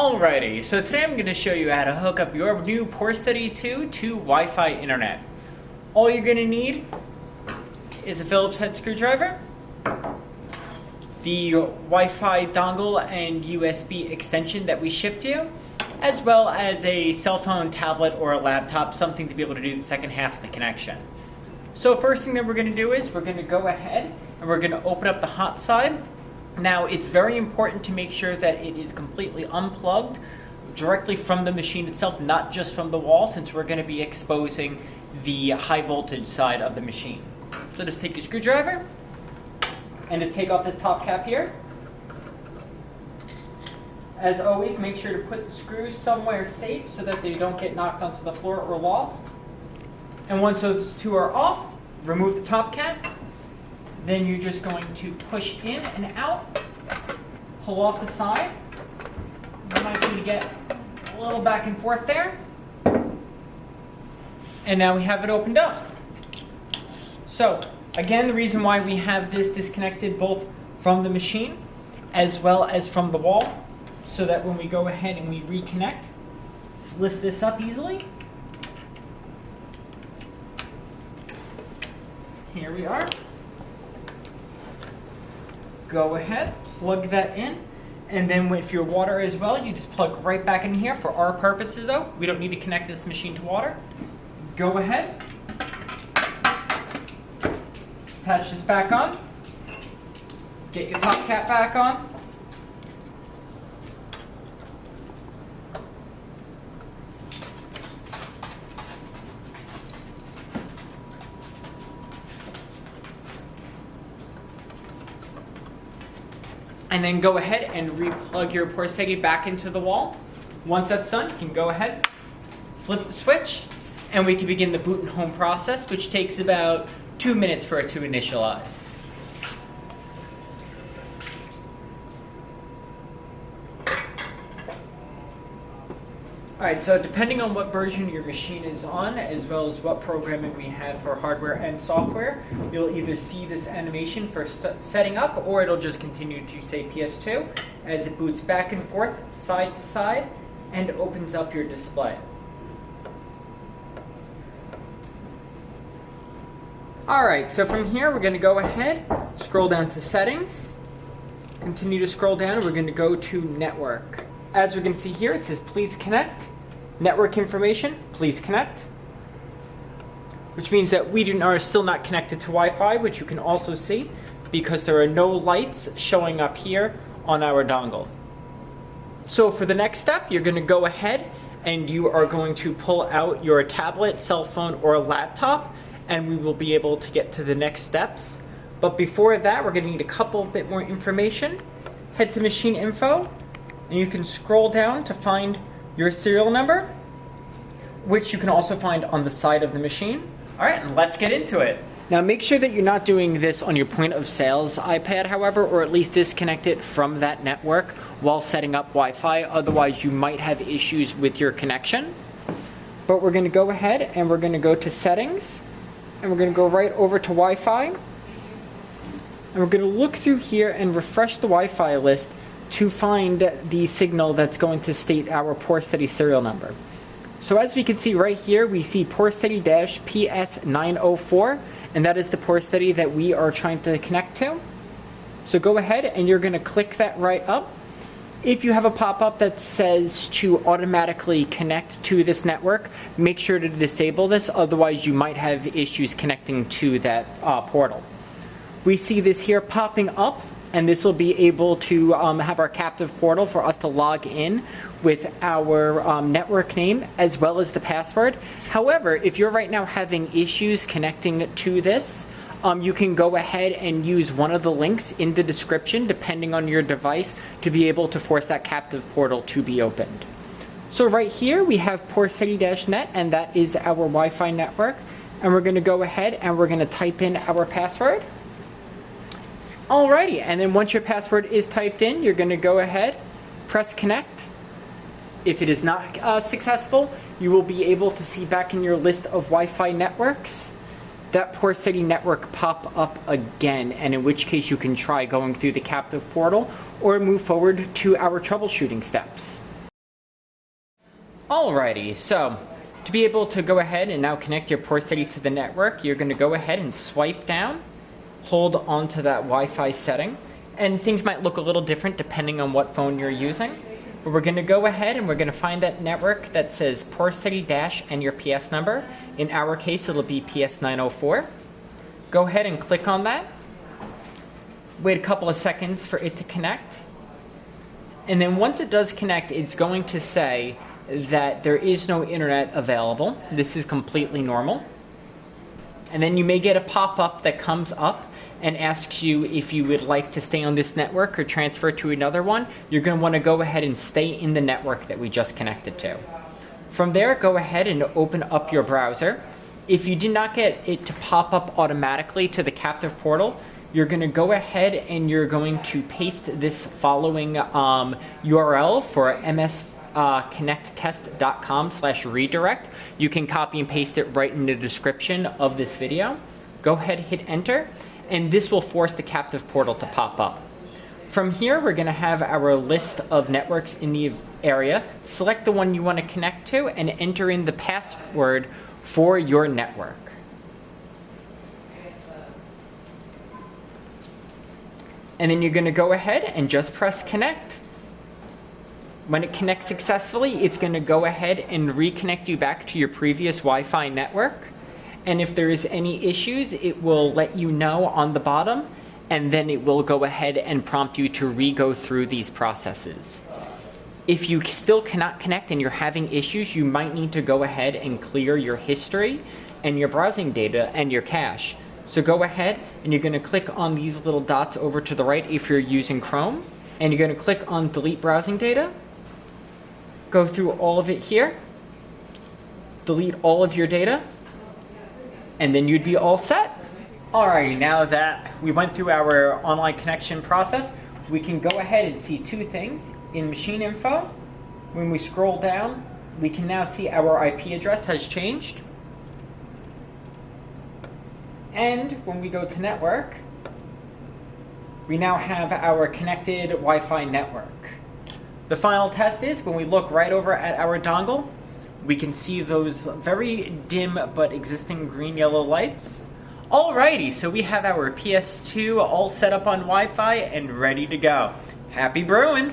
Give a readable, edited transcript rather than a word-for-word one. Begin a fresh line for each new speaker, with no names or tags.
Alrighty, so today I'm going to show you how to hook up your new Poursteady 2 to Wi-Fi internet. All you're going to need is a Phillips head screwdriver, the Wi-Fi dongle and USB extension that we shipped you, as well as a cell phone, tablet, or a laptop, something to be able to do the second half of the connection. So first thing that we're going to do is we're going to go ahead and we're going to open up the hot side. Now, it's very important to make sure that it is completely unplugged directly from the machine itself, not just from the wall, since we're going to be exposing the high voltage side of the machine. So just take your screwdriver and just take off this top cap here. As always, make sure to put the screws somewhere safe so that they don't get knocked onto the floor or lost. And once those two are off, remove the top cap. Then you're just going to push in and out, pull off the side. You might need to get a little back and forth there. And now we have it opened up. So, again, the reason why we have this disconnected both from the machine as well as from the wall, so that when we go ahead and we reconnect, just lift this up easily. Here we are. Go ahead, plug that in, and then with your water as well, you just plug right back in here. For our purposes though, we don't need to connect this machine to water. Go ahead, attach this back on, get your top cap back on, and then go ahead and replug your Poursteady back into the wall. Once that's done, you can go ahead, flip the switch, and we can begin the boot and home process, which takes about 2 minutes for it to initialize. Alright, so depending on what version your machine is on, as well as what programming we have for hardware and software, you'll either see this animation for setting up, or it'll just continue to say PS2 as it boots back and forth, side to side, and opens up your display. Alright, so from here we're going to go ahead, scroll down to settings, continue to scroll down, we're going to go to network. As we can see here, it says please connect. Network information, please connect. Which means that we are still not connected to Wi-Fi, which you can also see because there are no lights showing up here on our dongle. So for the next step, you're going to go ahead and you are going to pull out your tablet, cell phone, or laptop, and we will be able to get to the next steps. But before that, we're going to need a couple bit more information. Head to machine info, and you can scroll down to find your serial number, which you can also find on the side of the machine. All right, and let's get into it. Now make sure that you're not doing this on your point of sales iPad, however, or at least disconnect it from that network while setting up Wi-Fi. Otherwise, you might have issues with your connection. But we're going to go ahead and we're going to go to settings, and we're going to go right over to Wi-Fi. And we're going to look through here and refresh the Wi-Fi list to find the signal that's going to state our Poursteady serial number. So as we can see right here, we see Poursteady-PS904, and that is the Poursteady that we are trying to connect to. So go ahead and you're going to click that right up. If you have a pop-up that says to automatically connect to this network, make sure to disable this, otherwise you might have issues connecting to that portal. We see this here popping up, and this will be able to have our captive portal for us to log in with our network name as well as the password. However, if you're right now having issues connecting to this, you can go ahead and use one of the links in the description, depending on your device, to be able to force that captive portal to be opened. So right here we have Poursteady-net, and that is our Wi-Fi network. And we're going to go ahead and we're going to type in our password. Alrighty, and then once your password is typed in, you're going to go ahead, press connect. If it is not successful, you will be able to see back in your list of Wi-Fi networks that Poursteady network pop up again, and in which case you can try going through the captive portal or move forward to our troubleshooting steps. Alrighty, so to be able to go ahead and now connect your Poursteady to the network, you're going to go ahead and swipe down, hold onto that Wi-Fi setting, and things might look a little different depending on what phone you're using. But we're going to go ahead and we're going to find that network that says Poursteady dash and your PS number. In our case, it'll be PS904. Go ahead and click on that. Wait a couple of seconds for it to connect. And then once it does connect, it's going to say that there is no internet available. This is completely normal. And then you may get a pop-up that comes up and asks you if you would like to stay on this network or transfer to another one. You're going to want to go ahead and stay in the network that we just connected to. From there, go ahead and open up your browser. If you did not get it to pop up automatically to the captive portal, you're going to go ahead and you're going to paste this following URL for msconnecttest.com/redirect. You can copy and paste it right in the description of this video. Go ahead, hit enter, and this will force the captive portal to pop up. From here, we're going to have our list of networks in the area. Select the one you want to connect to and enter in the password for your network. And then you're going to go ahead and just press connect. When it connects successfully, it's going to go ahead and reconnect you back to your previous Wi-Fi network. And if there is any issues, it will let you know on the bottom, and then it will go ahead and prompt you to re-go through these processes. If you still cannot connect and you're having issues, you might need to go ahead and clear your history and your browsing data and your cache. So go ahead and you're going to click on these little dots over to the right if you're using Chrome, and you're going to click on delete browsing data. Go through all of it here, delete all of your data, and then you'd be all set. Alrighty, now that we went through our online connection process, we can go ahead and see two things. In machine info, when we scroll down, we can now see our IP address has changed. And when we go to network, we now have our connected Wi-Fi network. The final test is when we look right over at our dongle, we can see those very dim but existing green-yellow lights. Alrighty, so we have our PS2 all set up on Wi-Fi and ready to go. Happy brewing!